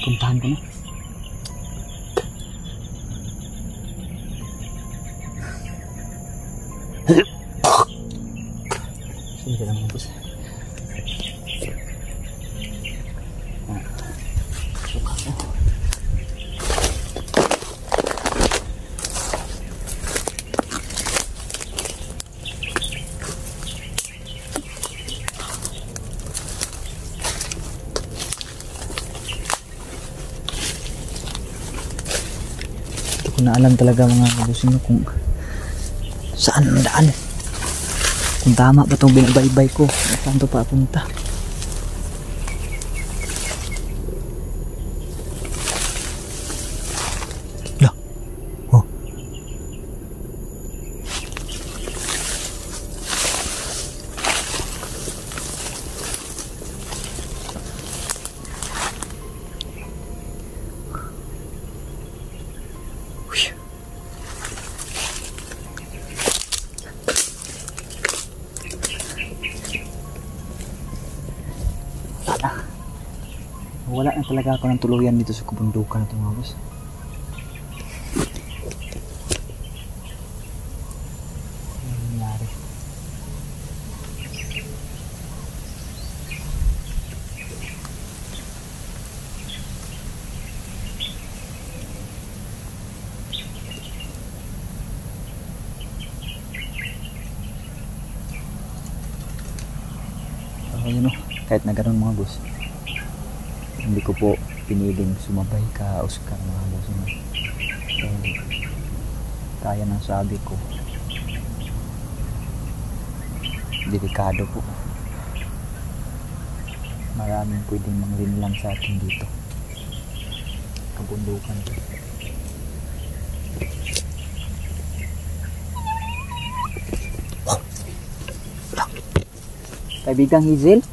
Puntahan ko na. Sige lang mga boss. Suka ko. Hindi ko na alam talaga mga kabusin kung saan ang daan. Kung tama ba itong binabaybay ko, saan ito papunta? Lah, oh. Wala na talaga ako ng tuluyan dito sa kabundukan na ito mga boss. Ano nangyari? Yun o, kahit na ganun mga boss, hindi ko po piniling sumabay ka Oscar mga boss. Kaya ng sabi ko, delikado po. Maraming pwedeng manglinlang sa atin dito. Kabundukan po. Kaibigang Hazel?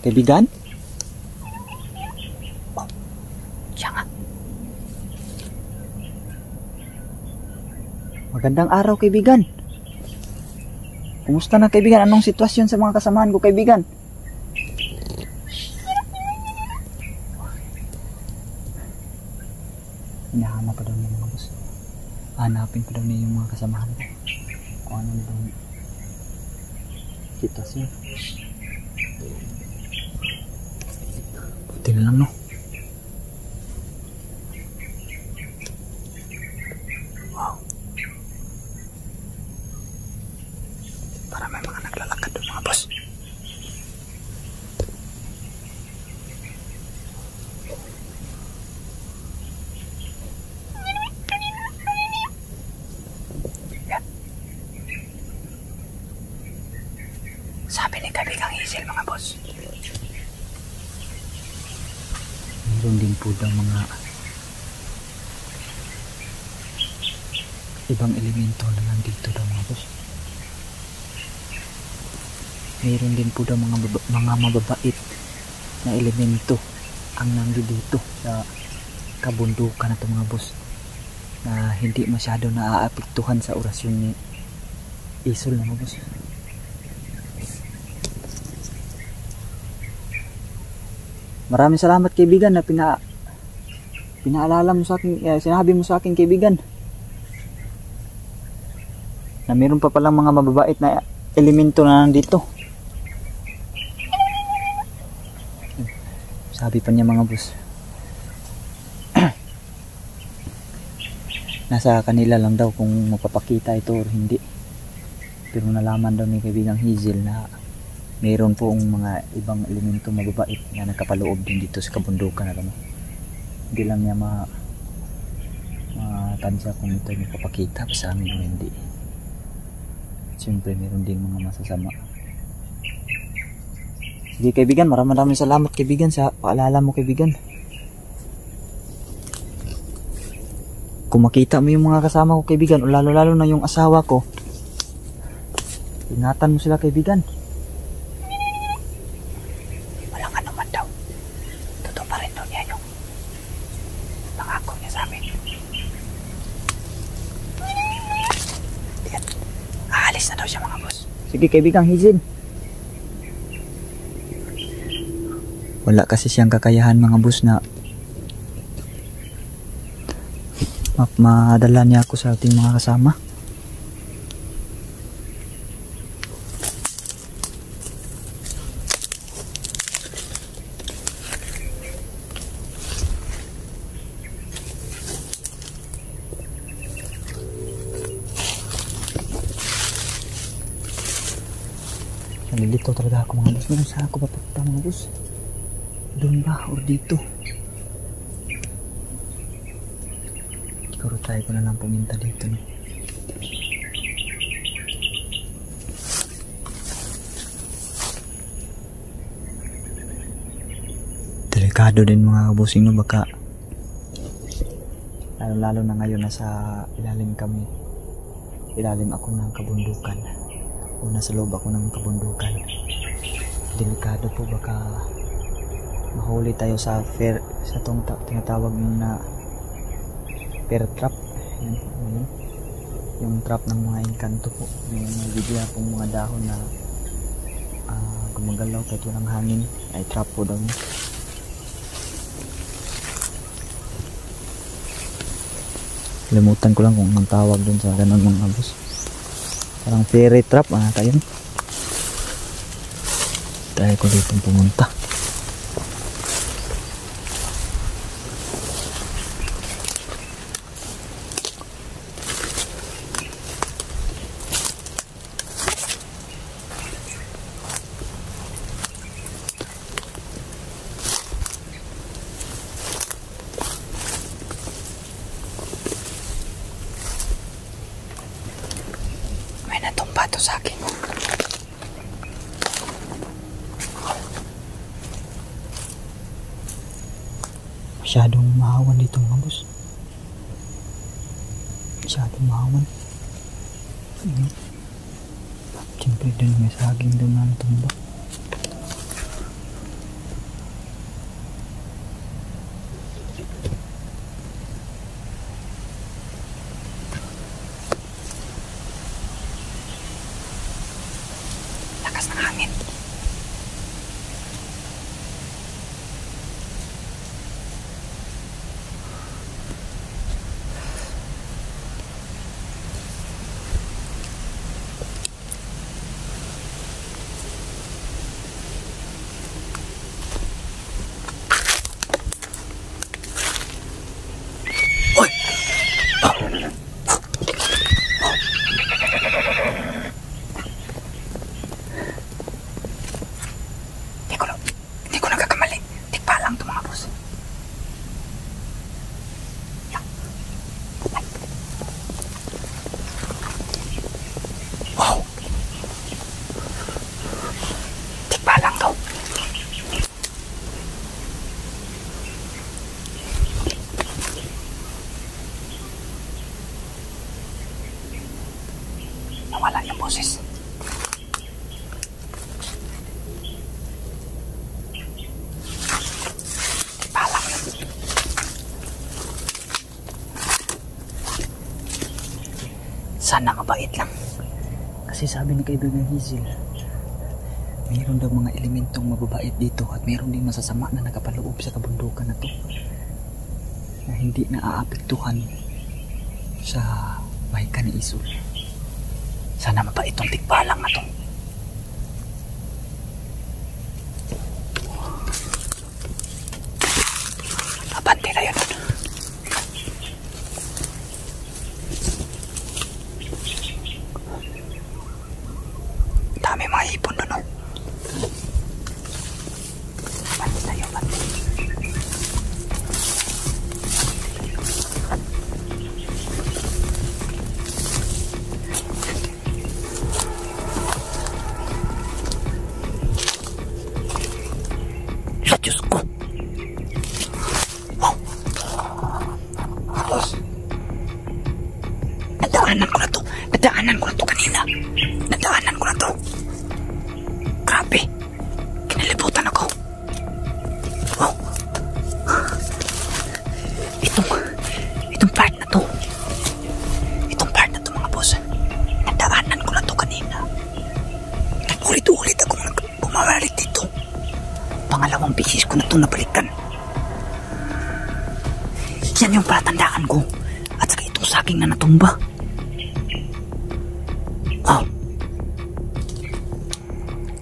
Kaibigan? Oh, siya nga. Magandang araw kaibigan. Kumusta na kaibigan? Anong sitwasyon sa mga kasamahan ko kaibigan? Hinahanap pa daw niya mga boss. Hanapin pa daw niya yung mga kasamahan ko. Kung ano na daw sitwasyon. Buti na lang no. Wow. Para may mga naglalakad doon mga boss. Yan. Sabi ni kaibigang Hazel mga boss, meron din po daw mga ibang elemento na nandito daw mga boss. Meron din po daw mga mababait na elemento ang nandito sa kabundukan na ito mga boss, na hindi masyado naaapektuhan sa orasyon ni Isol na mga boss. Maraming salamat kaibigan na pinaalala mo sa akin, sinabi mo sa akin kaibigan na meron pa palang mga mababait na elemento na nandito. Sabi pa niya mga boss, nasa kanila lang daw kung mapapakita ito or hindi. Pero nalaman daw ni kaibigang Hazel na mayroon pong mga ibang elemento mababait na nagkapaloob din dito sa kabundukan na ito. Hindi lang niya matansya kung ito yung papakita pa sa amin o hindi. Siyempre mayroon din mga masasama. Sige kaibigan, maraming salamat kaibigan sa paalala mo kaibigan. Kung makita mo yung mga kasama ko kaibigan, o lalo na yung asawa ko, ingatan mo sila kaibigan. Walang ano man daw, totoo pa rin daw niya yung nangako niya sa amin. Yan, aalis na daw siya mga boss. Sige kaibigang Hazel. Wala kasi siyang kakayahan mga boss na madala niya ako sa ating mga kasama. Nalilito talaga ako mga boss. Meron saan ako papunta mga boss? Doon ba o dito? Siguro try ko na lang pumunta dito, no? Delikado din mga kabusing, no? Baka lalo na ngayon nasa ilalim kami. Ilalim ako ng kabundukan. O nasa loob ako ng kabundukan. Delikado po, baka mahuli tayo sa tong tinatawag na bear trap. Yan. Yung trap ng mga engkanto po, yung bigla pong mga dahon na gumagalaw kahit walang hangin, ay trap po daw. Limutan ko lang kung anong tawag dun sa ganun mga boss. Parang fairy trap kayo. Try ko dito pumunta. Natumba to sa akin. Masyadong mahawan dito mga boss. Masyadong mahawan. Siyempre doon may saging doon na natumba. Ng hangin. Oy! Balang daw. Nawala yung boses. Balang yun. Sana mabait lang. Kasi sabi ni kaibigan Hazel, mayroon daw mga elementong mababait dito at mayroon din masasama na nakapaloob sa kabundukan na to na hindi naaapektuhan sa bahikan ni Isol. Sana mabait itong tikbalang na to. Abante tayo doon. Dami mga hipon doon, oh. Diyos ko. Wow. Tapos, nadaanan ko na to kanina. Nadaanan ko na to. Grabe. Kinalibutan ako. Wow. Itong part na to. Itong part na to mga boss. Nadaanan ko na to kanina. Ulit-ulit ako bumabalik dito. Pangalawang beses ko na ito nabalikan. Yan yung palatandaan ko. At saka itong saging na natumba. Wow.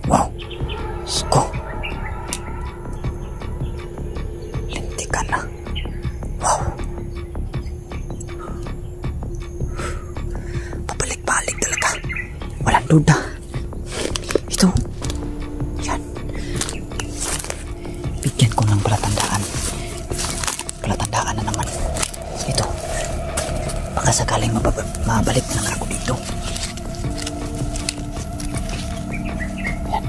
Wow. Sko. Lintikan na. Wow. Pabalik-balik talaga. Walang duda. Ito. Yan. Bigyan ko ng palatandaan. Palatandaan na naman. Ito. Baka sakaling mabalik na nga ako dito. Yan.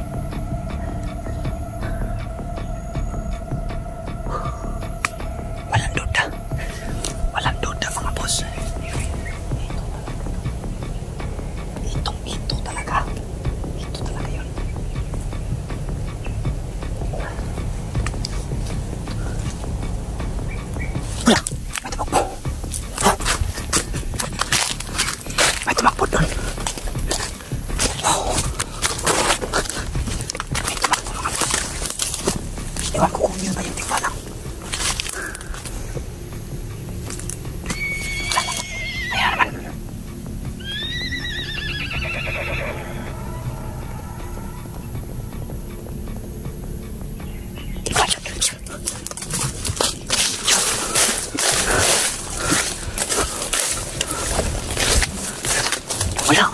Walang duda. Walang duda mga boss. Ito talaga. Ito talaga yun. Wala. May tumakbo. May tumakbo doon. Wow. May tumakbo mga boss. Ewan ko kung yun ba yung tigbalang. Wala naman. Ayan naman. Wala.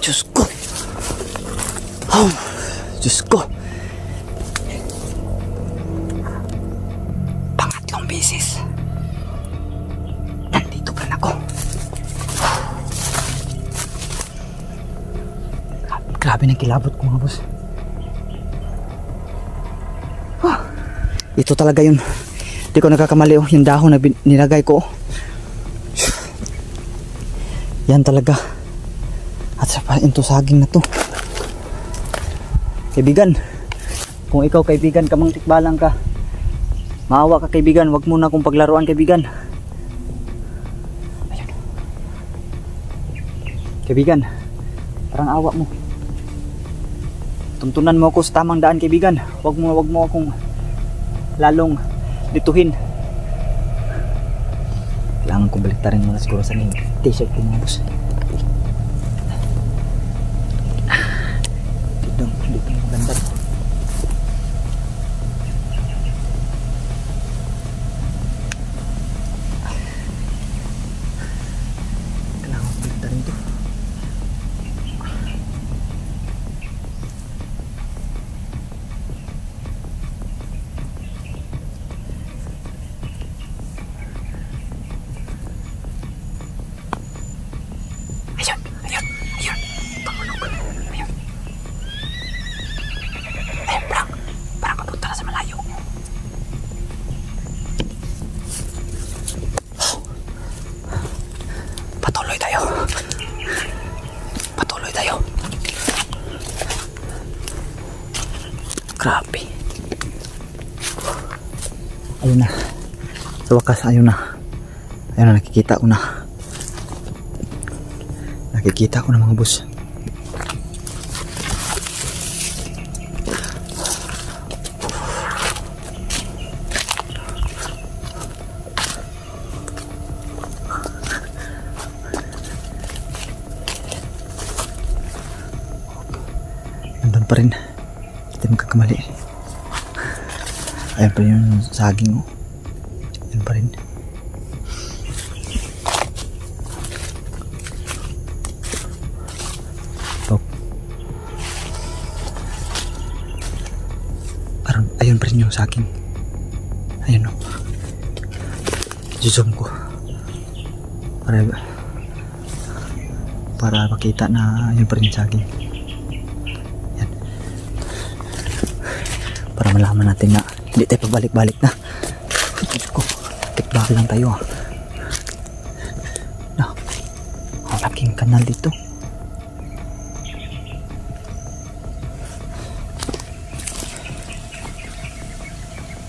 Diyos ko. Oh, Diyos ko. Pangatlong beses. Nandito pa na ako. Grabe ng kilabot ko mga boss. Ito talaga yun. Hindi ko nakakamali yung dahon na nilagay ko. Yan talaga. At sa ito saging na to. Kaibigan, kung ikaw kaibigan kamang tikbalang ka, maawa ka kaibigan, wag mo na akong paglaruan kaibigan. Ayun. Kaibigan, parang awa mo. Tuntunan mo ako sa tamang daan kaibigan. Wag mo akong lalong dituhin. Kailangan kong baliktarin muna siguro sa t-shirt ko mga boss. Dito maganda. Kailangan kong baliktarin to. Ayun. Pamulog. Ayun. Ayun, parang papunta na sa malayo. Patuloy tayo. Grabe. Ayun na. Sa wakas, ayun na. Ayun na, nakikita ko na. Nakikita ko na mga boss. Nandun pa rin. Hindi magkakamali. Ayan pa rin yung saging. Oh. Ayan pa rin. Ayun pa rin yung saging. Ayun o. Zoom ko para makita na ayun pa rin yung saging. Yan. Para malaman natin na hindi tayo pabalik-balik na. Diyos ko, tikbaka lang tayo na ang laking kanal dito.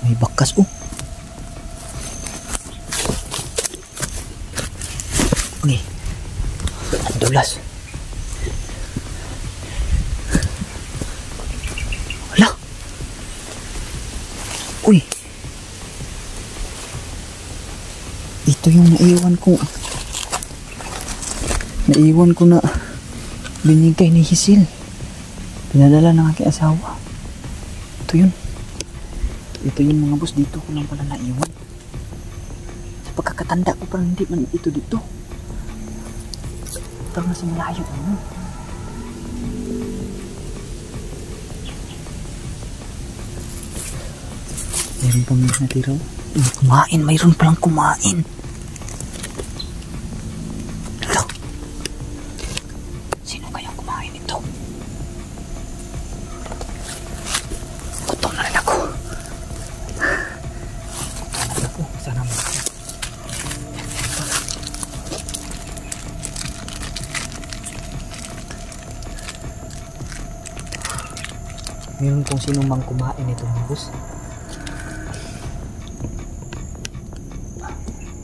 May bakas oh. Okay. Ang dulas. Ito yung naiwan ko. Naiwan ko na binigay ni Hisil. Pinadala ng aking asawa. Ito yun. Ito yun mga boss. Dito ko lang pala naiwan. Sa pagkakatanda ko parang hindi man ito dito. Parang nasa malayo. Mayroon pang natira. Kumain. Mayroon palang kumain. Hello. Sino kayang kumain ito? Gutom na rin ako. Sana mo. Mayroon kung sino mang kumain ito mga boss.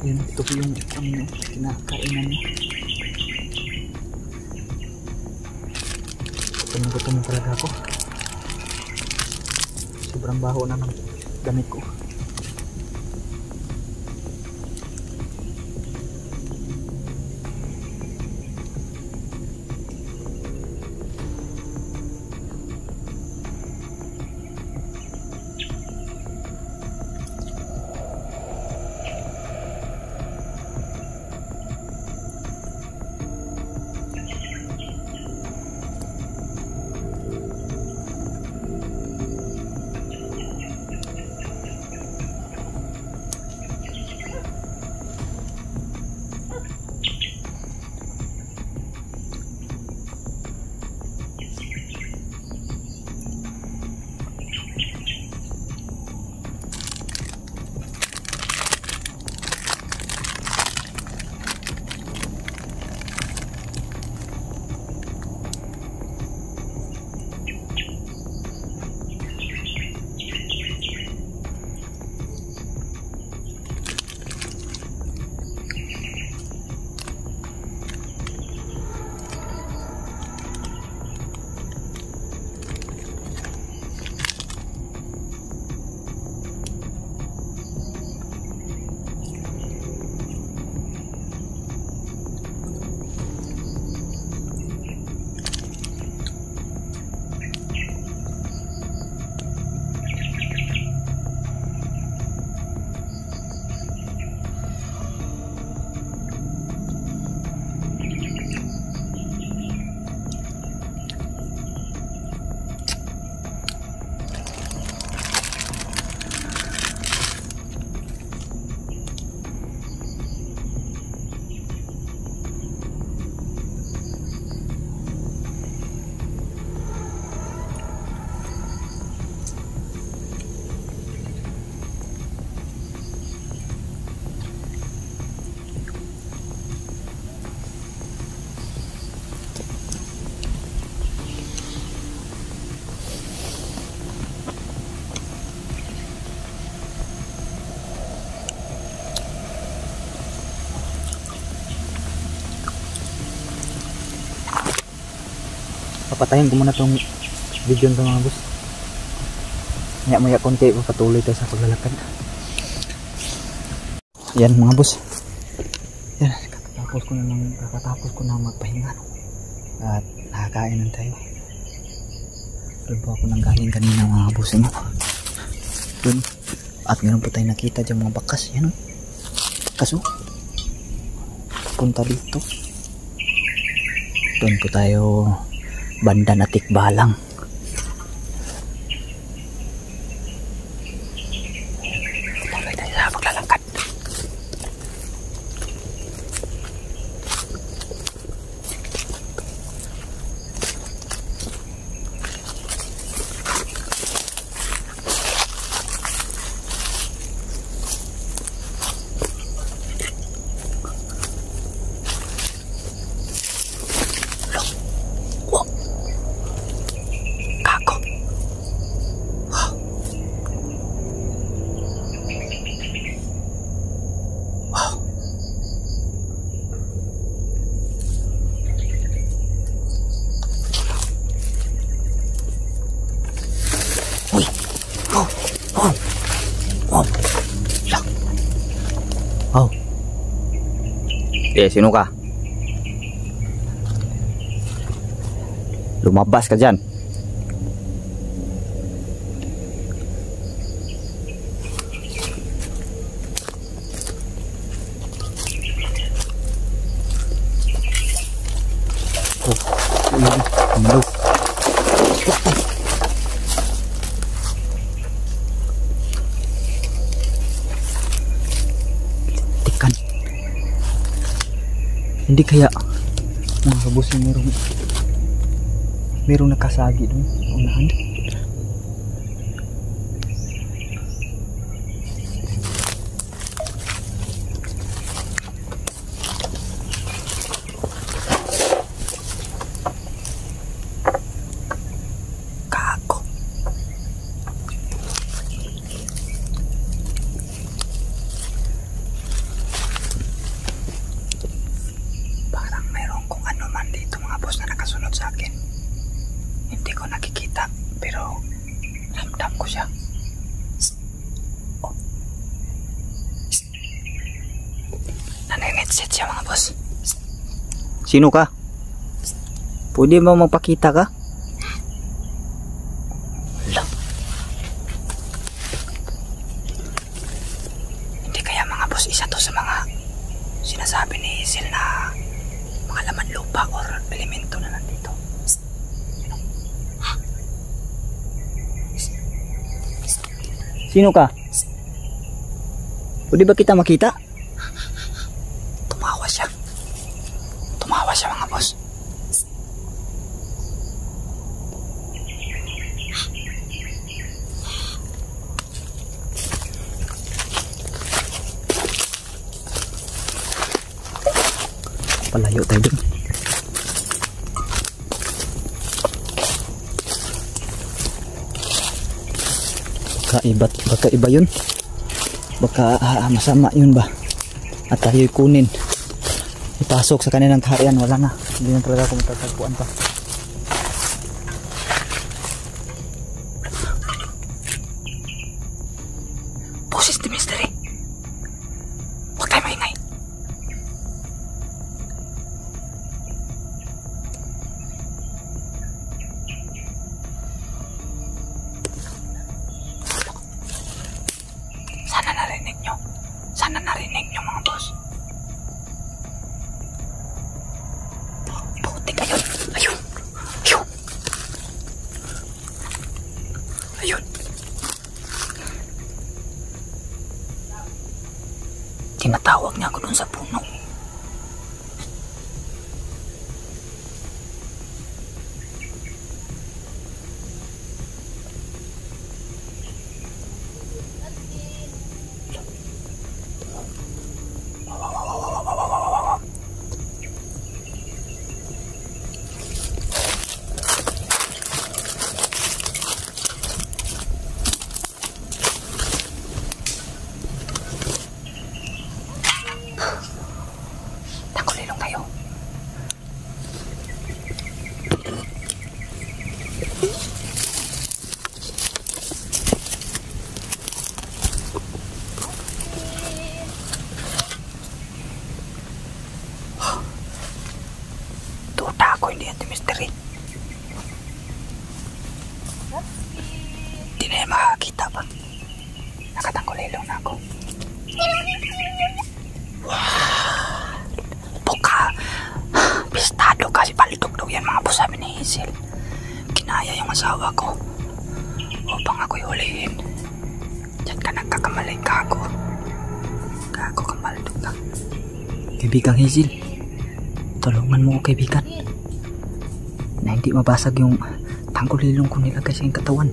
Yan, ito po yung kinakainan niya. Gutom talaga ako. Sobrang baho na ng damit ko. Papatayin ko muna tong video nito mga boss. Maya konti patuloy tayo sa paglalakad. Yan mga boss. Yan, kakatapos ko na magpahinga. At nakakain na tayo. Doon po ako nang galing kanina mga boss. Doon. At meron po tayo nakita dyan mga bakas. Yan o. Kaso punta dito. Doon po tayo banda na Tikbalang. Tuloy tayo sa paglalakad. Sino ka? Lumabas ka dyan. Hello. Tikan. Hindi kaya mga kabus yung merong nakasagi doon sa unahan. Nanay-headset siya mga boss. Sino ka? Pwede mo magpakita ka? Wala. Hindi kaya mga boss isa to sa mga sinasabi ni Hazel na mga laman lupa or elemento na nandito. Sino ka? Pwede ba kita makita? Tumawa siya. Tumawa siya mga boss. Palayo tayo dun. Baka iba yun. Baka masama yun ba? At tayo'y kunin. Ipasok sa kanilang kaharian. Wala na. Hindi na talaga kung tatagpuan pa. Boses ni Mystery. Huwag tayo maingay. Sana narinig nyo mga boss. Putik, ayun. Ayun. Ayun. Ayun. Tinatawag niya ako dun sa puno. Nakulilong tayo. Tuta ako, hindi yan Mystery. Hindi na yan makakita pa. Nakatangkulilong na ako. Pistado kasi baldog daw yan mga boss, sabi ni Hazel. Kinaya yung asawa ko upang ako'y hulihin. Diyan ka nagkakamali, gago. Gago kang baldog ka. Kaibigang Hazel, tulungan mo ko kaibigan. Na hindi mabasag yung tangkulilong ko nilagay sa iyong katawan.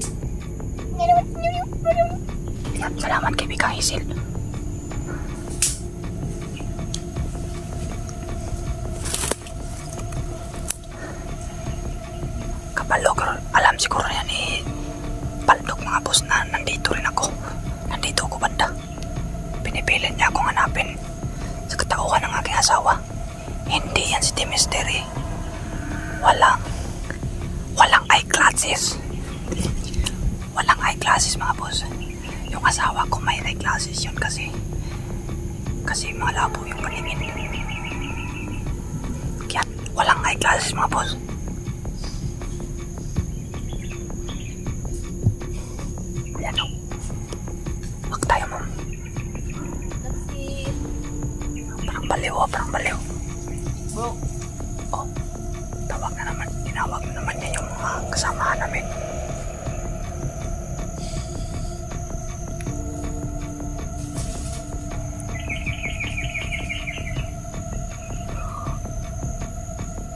Salamat kaibigang Hazel. Alam siguro yan ni Baldog mga boss na nandito rin ako. Nandito ako banda. Pinipilit niya akong hanapin sa katauhan ng aking asawa. Hindi yan si Mystery. Walang eyeglasses. Walang eyeglasses mga boss. Yung asawa ko may eyeglasses yun kasi malabo yung paningin. Walang eyeglasses mga boss. Ayan o. Wag tayo mo. Parang baliw o, parang baliw. Bro. Oh, tawag na naman. Tinawag na naman niya yung mga kasamahan namin.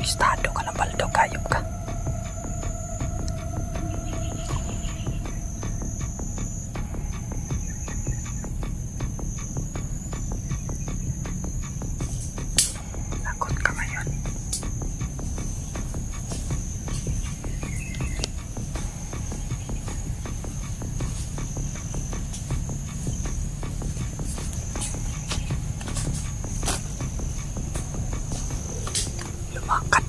Estado ka na baldo, kayop ka. Lagot ka ngayon. Lumakat.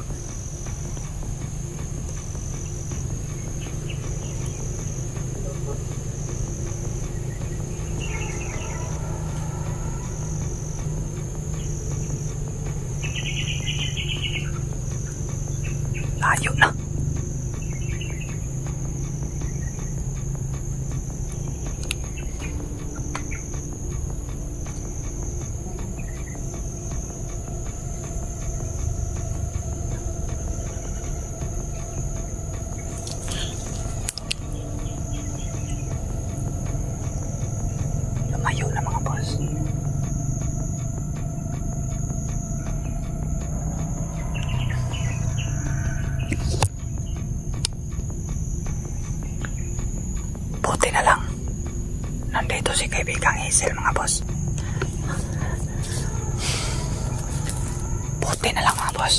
Layo na. Lumayo na mga boss. Buti na lang. Nandito si kaibigang Hazel mga boss. Buti na lang mga boss.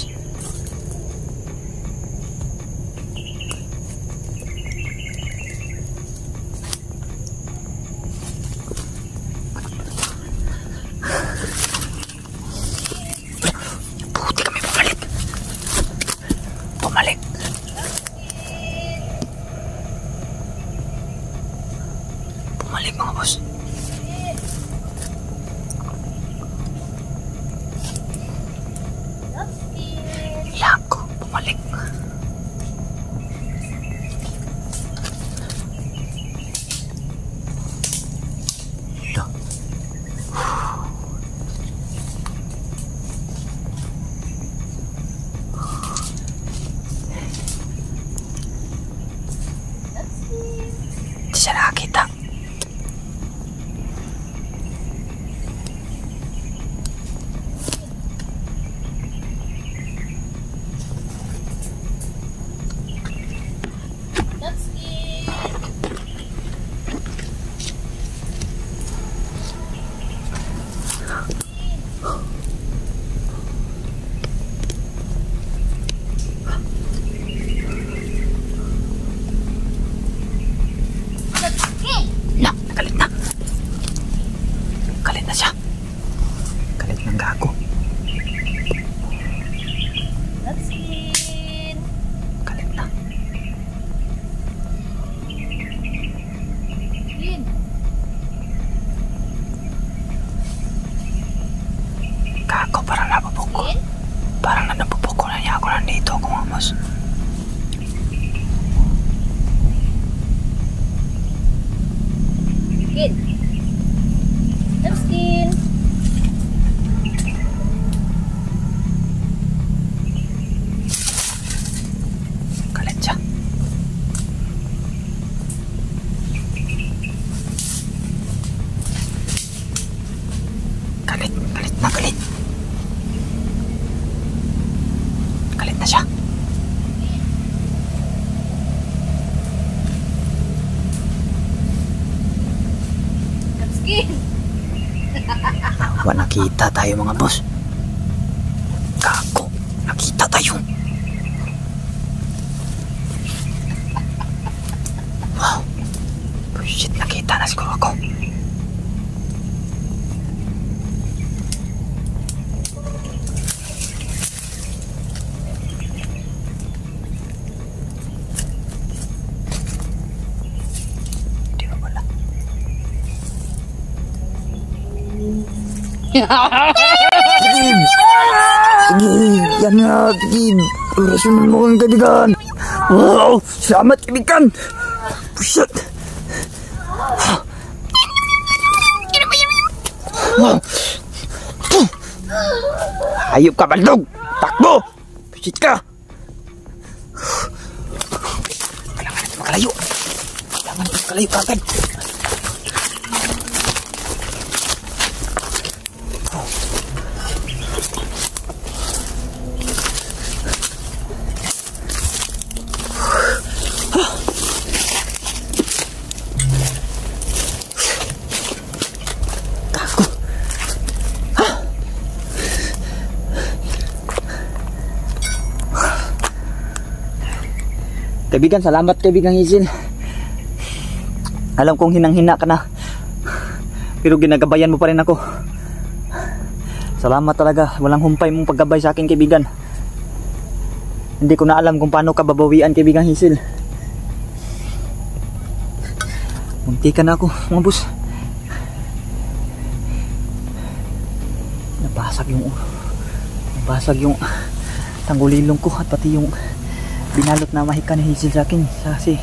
Buti kami bumalik. Bumalik. Bumalik mga boss. Lago, bumalik. Ito. Di siya nakakita. Na, galit na. Galit na siya. Galit ng gago. Galit na. Gago, parang napapok ko. Parang napapok ko na niya ako nandito ako mga boss. Skin. Skin. Galit siya. Galit, galit na galit. Galit na siya. Skin. Wala, nakita tayo mga boss. Gago, nakita tayo. Wow. Shit, nakita na siguro ako. Di ba wala? Sige, yan na. Sige, orasyonan mo kang kaibigan. Wow, salamat kaibigan. Pusyat. Hayop ka, Baldog! Takbo! Pusit ka! Kailangan natin makalayo. Kailangan natin makalayo kagad. Kaibigan, salamat kaibigan Hazel. Alam kong hinang-hina ka na, pero ginagabayan mo pa rin ako. Salamat talaga, walang humpay mong paggabay sa akin kaibigan. Hindi ko na alam kung paano ka babawian kaibigan Hazel. Munti ka na ako mga boss. Nabasag yung tanggulilong ko at pati yung binalot na mahika ni Hazel sa akin. Kasi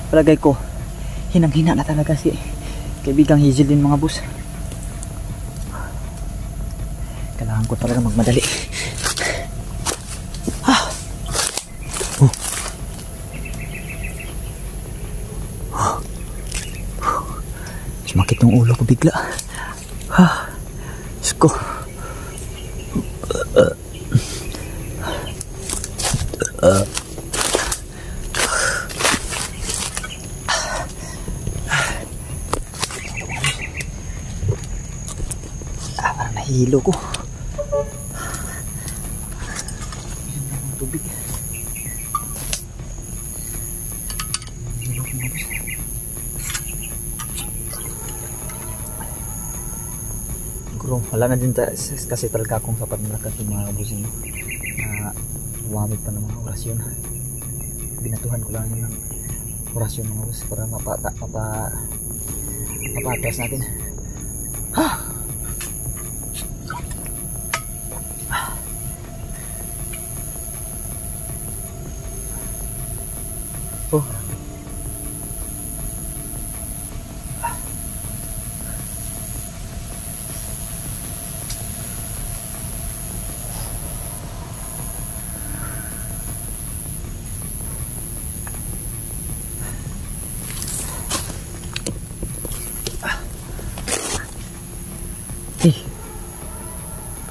palagay ko hinang-hina na talaga si kaibigang Hazel din mga boss. Kailangan ko talaga magmadali. Sumakit yung ulo ko bigla. Diyos ko. Parang nahilo ko. Tubig. Siguro wala na din kasi talaga akong sapat na lakas yung mga kabusin na umamit pa ng mga orasyon. Binatuhan ko lang ng orasyon mga kabus para mapatras natin. Oh.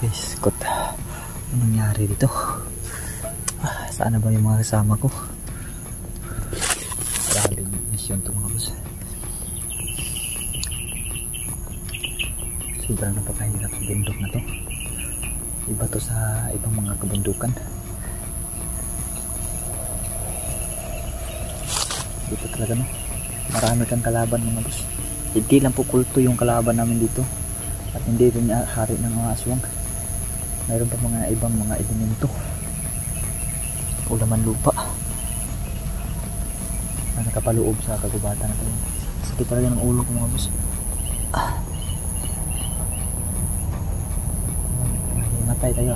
Please, kot. Ano nangyari dito? Saan na ba yung mga kasama ko? Grabe mission to mga boss. Sobrang napakahirap sa bundok na to. Iba to sa ibang mga kabundukan. Dito talaga no, marami kang kalaban mga boss. Hindi lang po kulto yung kalaban namin dito. At hindi rin hari ng mga aswang. Mayroon pa mga ibang mga elemento. Ulaman lupa na nakapaloob sa kagubatan na ito. Sakit talaga ng ulo ko mga boss. Matay tayo.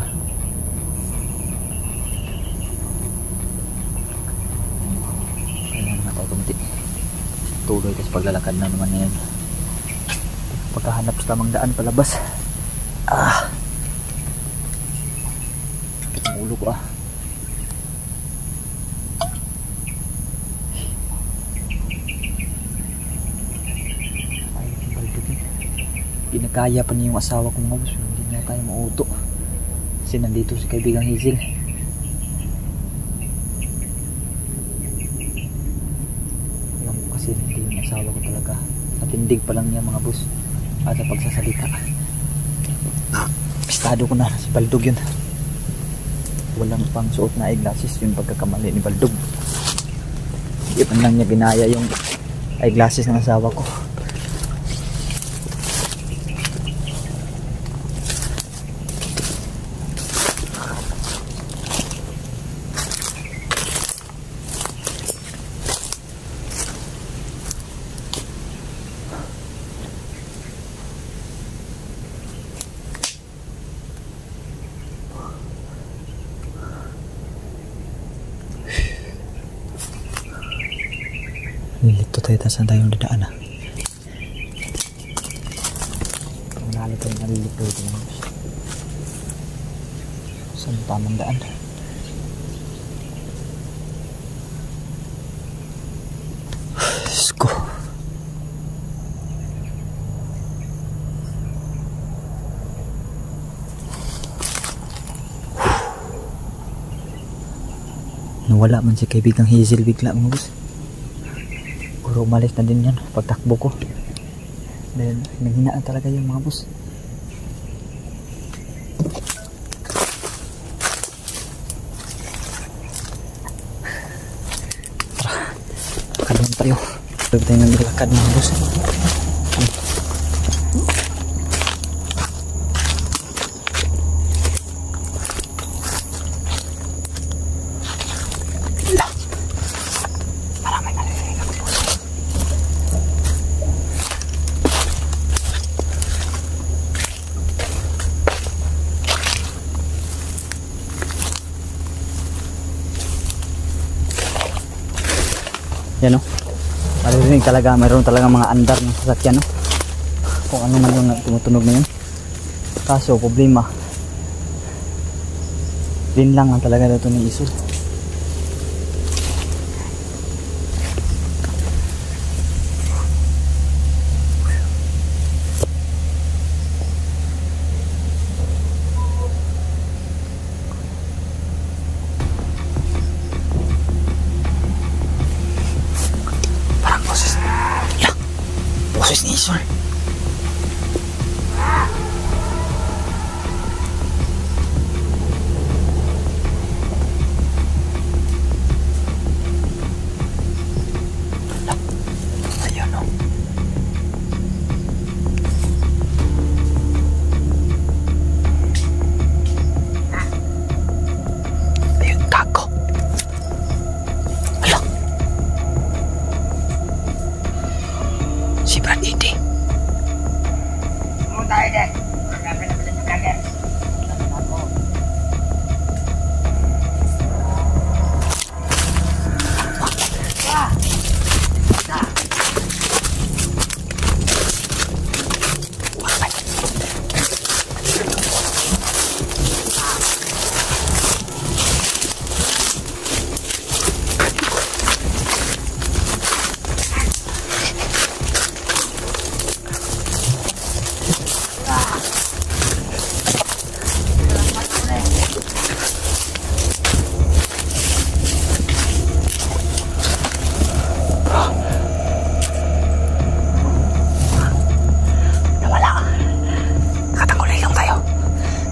Kailangan na tayo kumti. Tuloy kasi paglalakad na naman ngayon. Pagkahanap sa tamang daan palabas. Sakit ng ulo ko Pinakaya pa niya yung asawa kong mga boss. Hindi na tayo mauto kasi nandito si kaibigang Hazel. Alam ko kasi hindi yung asawa ko talaga. Natindig pa lang niya mga boss at sa pagsasalita. Pistado ko na si Baldog yun. Walang pang suot na eyeglasses yung pagkakamali ni Baldog. Hindi pa lang niya ginaya yung eyeglasses ng asawa ko. Lilito tayo, tasan tayong dadaan ah. Nalo tayo nalilito ito mga boss. Saan tamang daan? Diyos ko. Nawala man si kaibigang Hazel bigla mga boss. Siguro umalis na din yan pagtakbo ko. Dahil naghinaan talaga yung mga boss. Tara, pakalan tayo. Pwede tayo naglalakad mga boss. Yan o. Maririnig talaga, mayroon talaga mga andar ng sasakyan no? Kung ano man yung tumutunog na yun. Kaso problema, din lang talaga dito ni Isul. Boses ni Isul. Ayun o. Ayun, gago. Ayun. Si Brad Ede.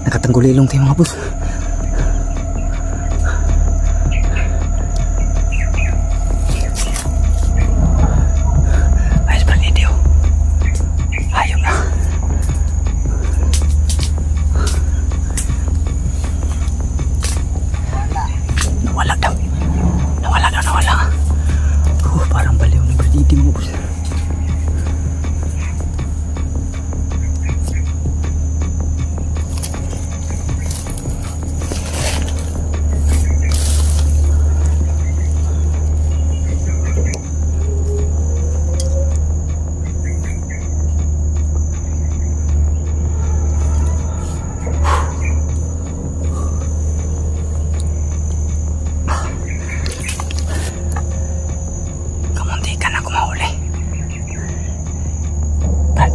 Nakatanggulilang tayo mga boss. Ayos pa ni Dio. Ayaw na. Nawala daw. Nawala. Parang baliw ni Bradidi mga boss.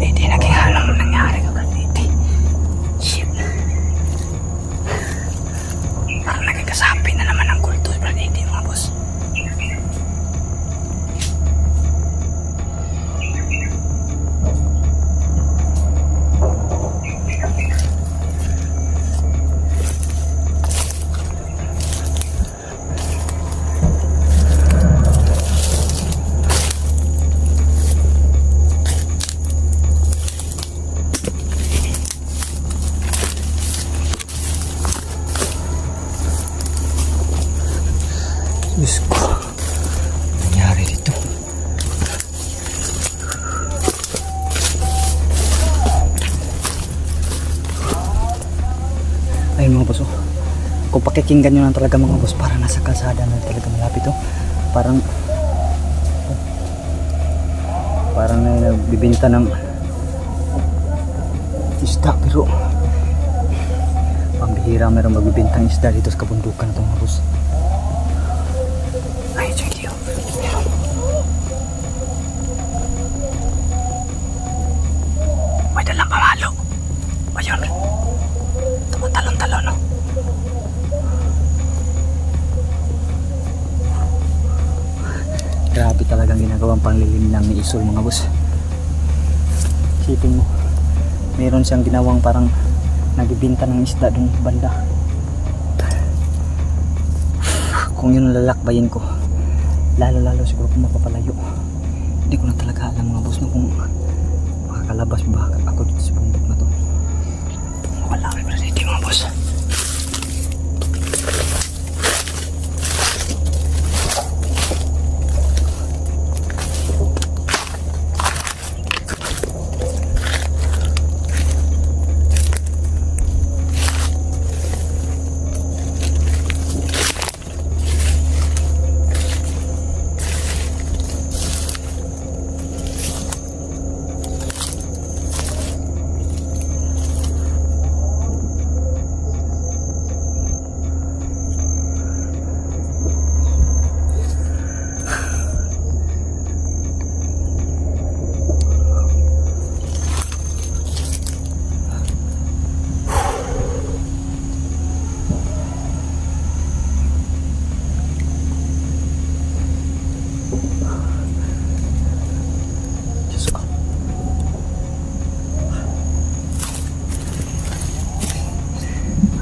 Hindi naging halong nangyari ka Branditi. Shit. Parang naging kasapi na naman ang kulto Branditi mga boss. Diyos ko, nangyari dito. Ayun mga boss, kung pakikinggan nyo lang talaga mga boss, parang nasa kalsada na talaga malapit. Parang parang nagbibinta ng isda, pero pambihira meron magbibinta ng isda dito sa kabundukan na ito mga boss. Ay, check yun. May dalang pamalo. Ayun. Tumatalon-talon, no? Grabe talagang ginagawang panglilim lang ni Isol mga boss. Isipin mo, meron siyang ginawang parang nagbibinta ng isda dun banda. Kung yun lalakbayin ko, lalo siguro kung mapapalayo. Hindi ko na talaga alam mga boss no, kung makakalabas ba ako dito sa bundok na to. Wala kami pa dito mga boss.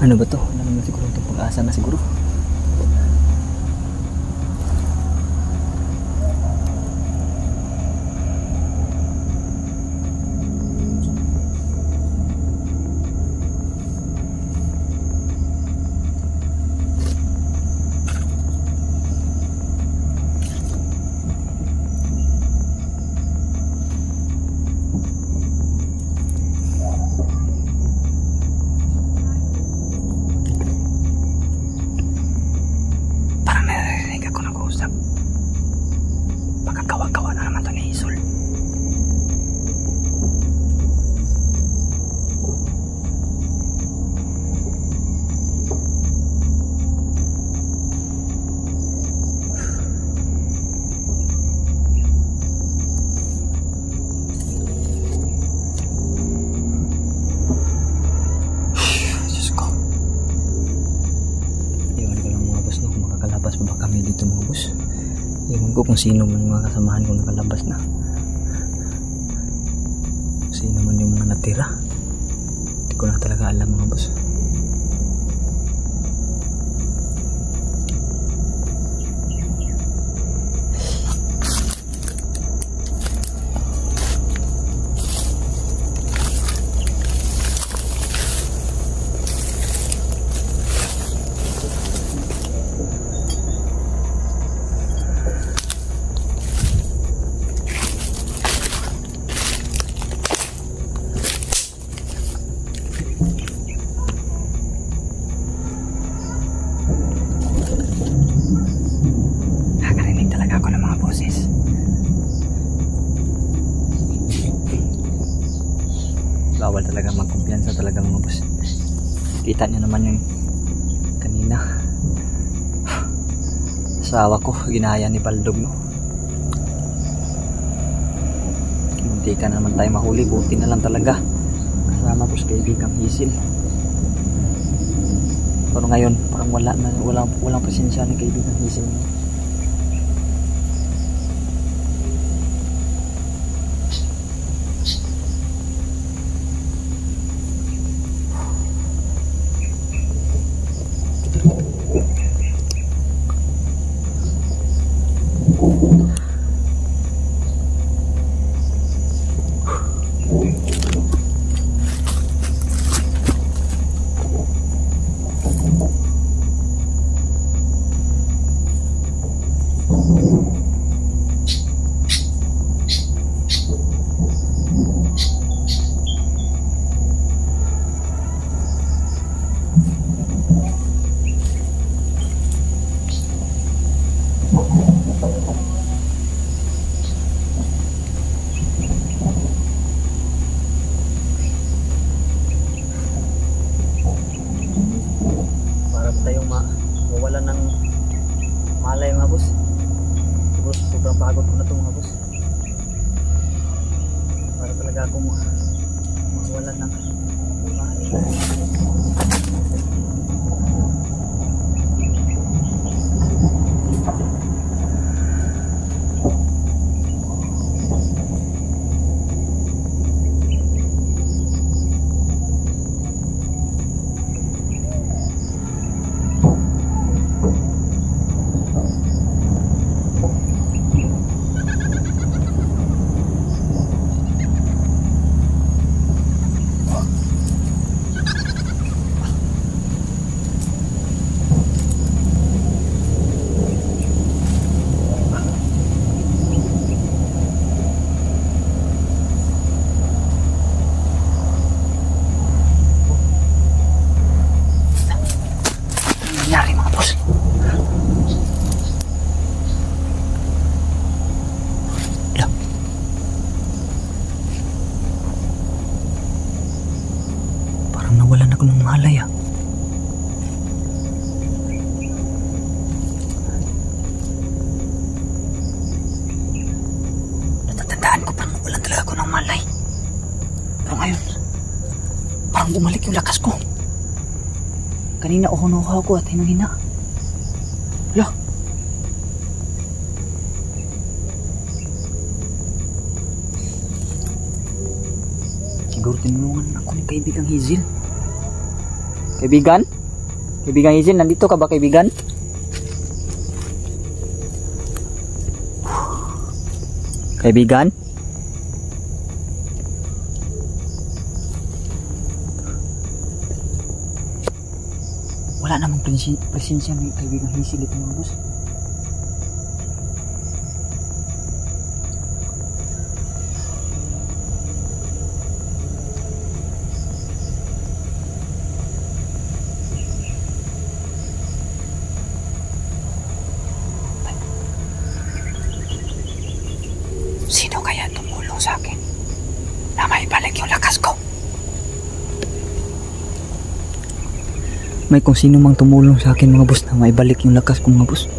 Ano ba to? Ano naman siguro itong pag-asa na siguro? Kawa-kawa na naman to ni Isol. Diyos ko. Iwan ko lang mga boss no, kung makakalabas pa ba kami dito mga boss. Ewan ko kung sino man mga kasamahan ko nakalabas na. Sino man yung mga natira. Hindi ko na talaga alam mga boss. Bawal talaga magkumpiyansa talaga mga boss. Kita niyo naman yung kanina asawa ko ginaya ni Baldog no. Hindi ka naman tayo mahuli, buti na lang talaga kasama ko sa kaibigang Hisil. Pero ngayon parang walang presensya ni kaibigang Hisil. Pagod ko na to mga boss. Para talaga akong mawalan ng bahay. Nangyari mga boss. Ala. Parang nawalan ako ng malay ah. Natatandaan ko parang nawalan talaga ako ng malay. Pero ngayon, parang bumalik yung lakas ko. Kanina uhunuha ako at hinahina. Hala. Siguro tinulungan ako ni kaibigang Hazel. Kaibigan? Kaibigang Hazel, nandito ka ba kaibigan? Kaibigan? Wala namang presensya ng kaibigang Hazel ito mga boss. Sino kaya tumulong sa akin na maibalik yung lakas ko? May kung sino mang tumulong sa akin mga boss na maibalik yung lakas ko mga boss.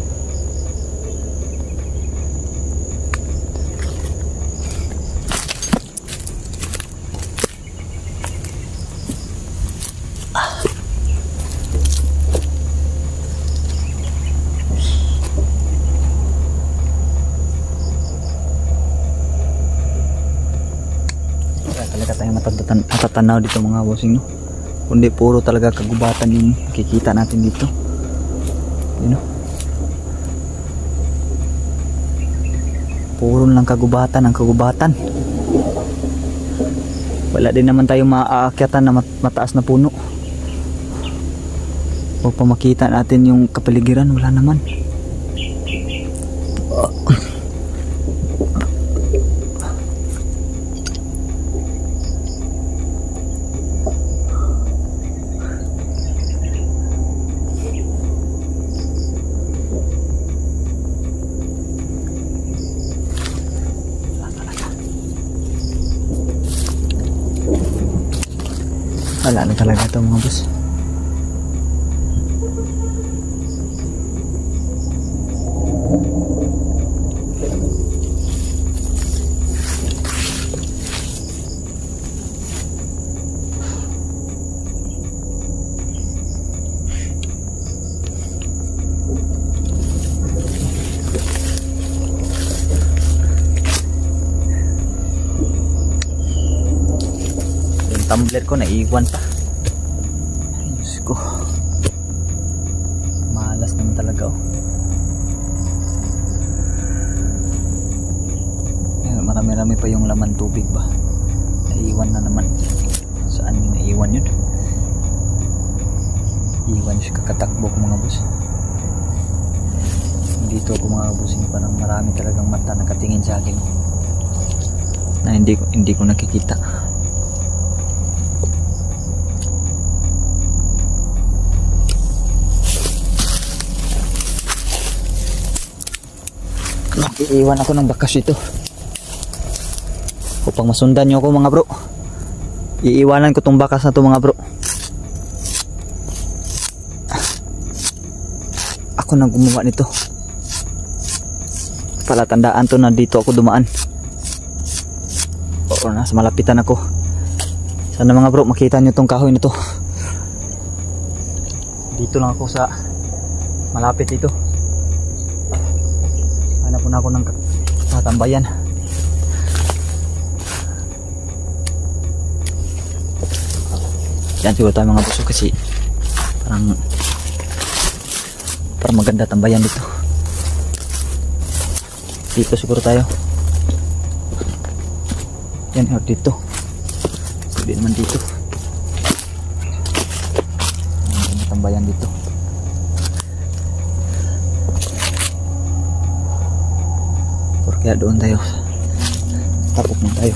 Talaga tayo matatanaw dito mga bossing no. Kundi puro talaga kagubatan yung makikita natin dito. You know? Puro lang kagubatan ang kagubatan. Wala din naman tayong maaakyatan na mataas na puno. O pa makita natin yung kapaligiran, wala naman. Wala na talaga ito mga boss. Tumbler ko naiwan pa. Ayos ko. Malas naman talaga oh. Ayan, marami-rami pa yung laman tubig ba. Naiwan na naman. Saan yung naiwan yun? Iwan siya kakatakbo ko mga boss. Dito ako mga boss, parang marami talagang mata nakatingin sa akin na hindi ko nakikita. Iiwan ako ng bakas ito upang masundan nyo ako mga bro. Iiwanan ko tong bakas na to mga bro. Ako nang gumawa nito palatandaan to na dito ako dumaan. O nasa malapitan ako. Sana mga bro makita nyo tong kahoy na to. Dito lang ako sa malapit dito. Hanap po na ako ng tatambayan. Yan siguro tayo mga buso kasi parang maganda tambayan dito. Dito siguro tayo. Yan dito. Pwede naman dito. Maganda tambayan dito. Kaya doon tayo. Tapok na tayo.